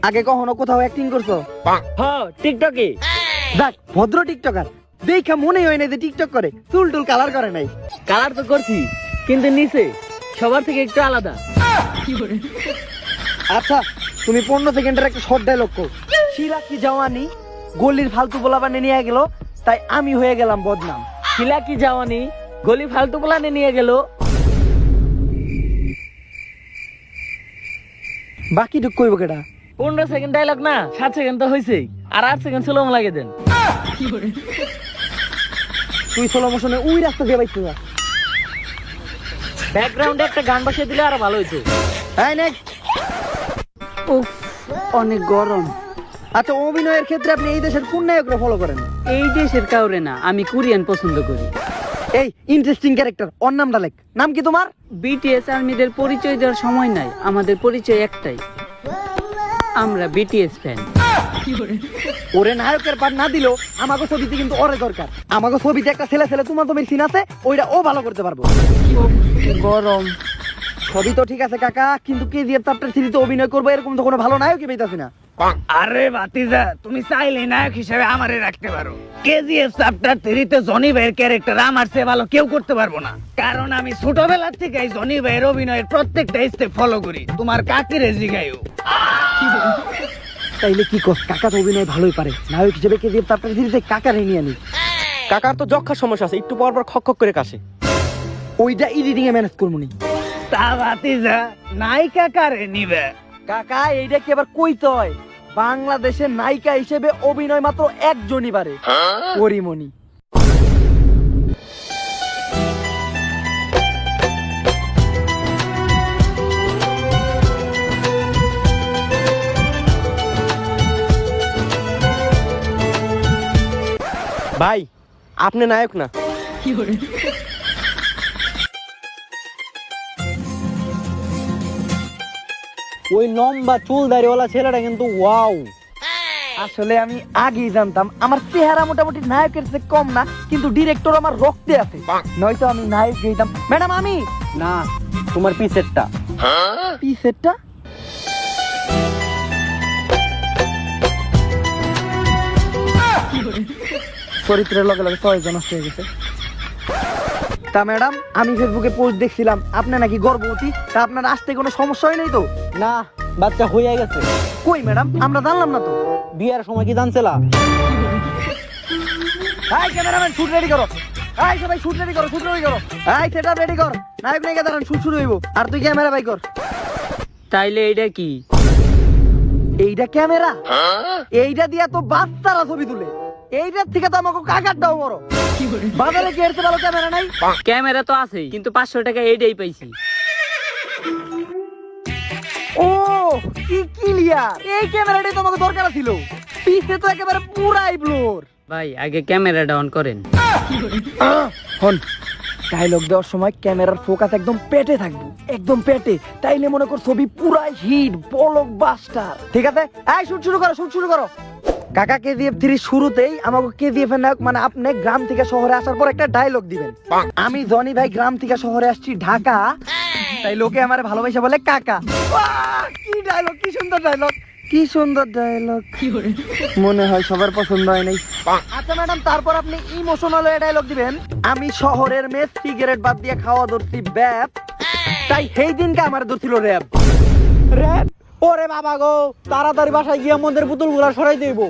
আগে কখনো কোথাও অ্যাক্টিং করছো? হ্যাঁ, টিকটকে। দেখ ভদ্র টিকটকার দেখা মনে হয় না যে টিকটক করে, চুল টুল কালার করে নাই। কালার তো করছি, কিন্তু নিচে সবার থেকে একটু আলাদা। আচ্ছা তুমি 15 সেকেন্ডের একটা শর্ট ডায়লগ কর। শিলা কি জওয়ানি গলির ফালতু বলাবানে নিয়ে গেল, তাই আমি হয়ে গেলাম বদনাম। কিলা কি যাওয়ানি গলি ফালতু প্লানে নিয়ে গেল। বাকি ঢুক কইব কেটা? 15 সেকেন্ড ডায়লগ না, 7 সেকেন্ড তো হয়েছেই, আর 8 সেকেন্ড স্লো লাগে দেন। তুই স্লো মোশনে ওই রাস্তা দিয়ে বাইতে যা। ব্যাকগ্রাউন্ডে একটা গান বসিয়ে দিলে আরো ভালো হইতো। এই নেক্সট। উফ, অনেক গরম। আচ্ছা অভিনয়ের ক্ষেত্রে আপনি এই দেশের কোন নায়করা ফলো করেন? এই দেশের কাউরে না, আমি কোরিয়ান পছন্দ করি। এই ইন্টারেস্টিং ক্যারেক্টার, ওর নামটা লেখ। নাম কি তোমার? বিটিএস আর্মিদের পরিচয় দেওয়ার সময় নাই, আমাদের পরিচয় একটাই, আমরা বিটিএস ফ্যান। ওরে নায়কের পাঠ না দিলেও আমাকে ছবিতে কিন্তু ওরে দরকার। আমাকে ছবিতে একটা ছেলে ছেলে তোমার তুমি সিন আছে, ওইটা ও ভালো করতে পারবো। গরম। ছবি তো ঠিক আছে কাকা, কিন্তু কেজিএফ চ্যাপ্টার 3 তে অভিনয় করবো এরকম তো কোনো ভালো নায়কই পেইতাছি না। আরে ভাতিজা, তুমি চাইলে নায়ক হিসেবে আমারে রাখতে পারো। কেজিএফ চ্যাপ্টার 3 তে জনি ভাইয়ের ক্যারেক্টার আমার চেয়ে ভালো কেউ করতে পারবো না, কারণ আমি ছোটবেলা থেকে জনি ভাইয়ের অভিনয়ের প্রত্যেকটা স্টেপ ফলো করি। তোমার কাকিরে জিগাইও। তাইলে কি কস, কাকা তো অভিনয় ভালোই পারে, নায়ক হিসেবে কেজিএফ চ্যাপ্টার 3 তে কাকারে নিয়ে আনি। কাকার তো যক্ষার সমস্যা আছে, একটু পর পর খক খক করে কাশে। ওইটা এডিটিং এ ম্যানেজ করবো নি। তা ভাতিজা, নায়িকা কারে নিবে? কাকা এইটা কি আবার কইতে হয়? বাংলাদেশের নায়িকা হিসেবে অভিনয় মাত্র একজনই পারে, পরিমণি। ভাই আপনি নায়ক না। ওই লম্বা চুল দাড়িওয়ালা ছেলেটা কিন্তু ওয়াও। আসলে আমি আগেই জানতাম আমার চেহারা মোটামুটি নায়কের চেয়ে কম না, কিন্তু ডিরেক্টর আমার রক্তে আছে, নয়তো আমি নায়ক হইতাম। ম্যাডাম আমি না, তোমার পিছেরটা। পিসেরটা চরিত্রের লগে লগে 6 জন নষ্ট হয়ে গেছে। তা ম্যাডাম আমি ফেসবুকে পোস্ট দেখছিলাম আপনি নাকি গর্ভবতী, তা আপনার আসতে কোনো সমস্যা হয় নাই তো? না, বাচ্চা হইয়া গেছে। কই ম্যাডাম, আমরা জানলাম না তো। বিয়ার সময় কি জানছিলা? হাই ক্যামেরাম্যান, শুট রেডি করো। হাই সবাই শুট রেডি করো, শুট রেডি করো। হাই সেটআপ রেডি কর, নায়ক নায়িকা দাঁড়ান, শুট শুরু হইব। আর তুই ক্যামেরা বাই কর। তাইলে এইটা কি? এইটা ক্যামেরা? এইটা দিয়া তো বাচ্চারা ছবি তুলে, এইটার থেকে তো আমাকে কাকারটাও বড়। বাজারে কি এর চেয়ে ভালো ক্যামেরা নাই? ক্যামেরা তো আছেই, কিন্তু 500 টাকা এইটাই পাইছি। ও কি ক্লিয়ার, এই ক্যামেরাটাই তোমাকে দরকার ছিল। পিছে তো একেবারে পুরাই ব্লোর। ভাই আগে ক্যামেরাটা অন করেন। হন, ডায়লগ দেওয়ার সময় ক্যামেরার ফোকাস একদম পেটে থাকবে, একদম পেটে, তাইলে মনে কর ছবি পুরাই হিট ব্লকবাস্টার। ঠিক আছে, এই শুট শুরু করো, শুট শুরু করো। কাকা কেজিএফ 3 শুরুতেই আমাকে কেজিএফ এর নায়ক মানে আপনি গ্রাম থেকে শহরে আসার পর একটা ডায়লগ দিবেন। আমি জনি ভাই গ্রাম থেকে শহরে আসছি ঢাকা, তাই লোকে আমারে ভালোবাসা বলে কাকা। বাহ, কি ডায়লগ, কি সুন্দর ডায়লগ, কি সুন্দর ডায়লগ। মনে হয় সবার পছন্দ হয় নাই। আচ্ছা ম্যাডাম, তারপর আপনি ইমোশনাল ডায়লগ দিবেন। আমি শহরের মেয়ে, সিগারেট বাদ দিয়ে খাওয়া ধরছি ব্যাপ, তাই সেই দিনকে আমার ধরছিল র্যাব। র্যাব? ওরে বাবা গো, তাড়াতাড়ি বাসায় গিয়ে আমাদের পুতুল গুলা সরাই দেব।